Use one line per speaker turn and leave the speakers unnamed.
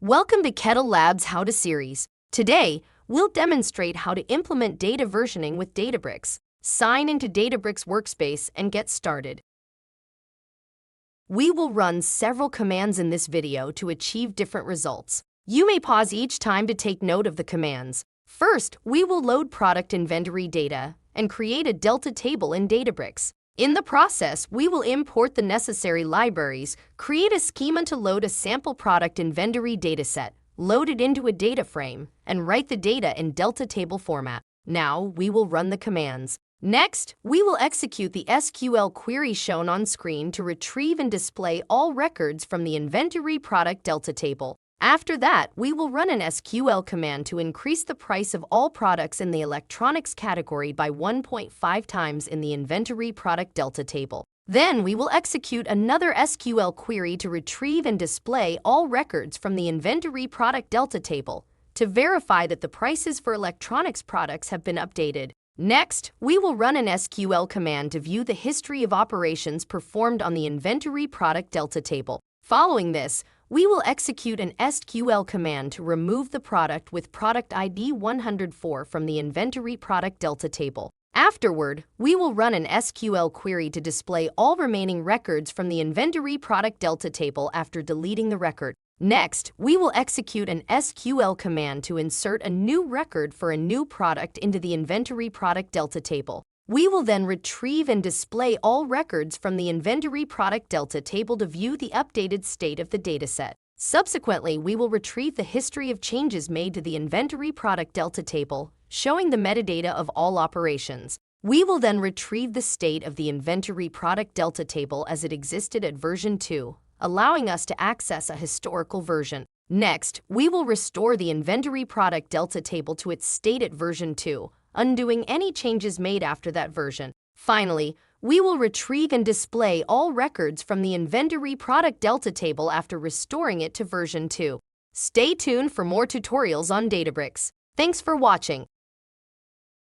Welcome to Kettle Labs How to series. Today, we'll demonstrate how to implement data versioning with Databricks. Sign into Databricks workspace and get started. We will run several commands in this video to achieve different results. You may pause each time to take note of the commands. First, we will load product inventory data and create a delta table in Databricks. In the process, we will import the necessary libraries, create a schema to load a sample product inventory dataset, load it into a data frame, and write the data in delta table format. Now, we will run the commands. Next, we will execute the SQL query shown on screen to retrieve and display all records from the inventory product delta table. After that, we will run an SQL command to increase the price of all products in the electronics category by 1.5 times in the inventory product delta table. Then we will execute another SQL query to retrieve and display all records from the inventory product delta table to verify that the prices for electronics products have been updated. Next, we will run an SQL command to view the history of operations performed on the inventory product delta table. Following this, we will execute an SQL command to remove the product with product ID 104 from the inventory product delta table. Afterward, we will run an SQL query to display all remaining records from the inventory product delta table after deleting the record. Next, we will execute an SQL command to insert a new record for a new product into the inventory product delta table. We will then retrieve and display all records from the inventory product delta table to view the updated state of the dataset. Subsequently, we will retrieve the history of changes made to the inventory product delta table, showing the metadata of all operations. We will then retrieve the state of the inventory product delta table as it existed at version 2, allowing us to access a historical version. Next, we will restore the inventory product delta table to its state at version 2, undoing any changes made after that version. Finally, we will retrieve and display all records from the inventory product delta table after restoring it to version 2. Stay tuned for more tutorials on Databricks. Thanks for watching.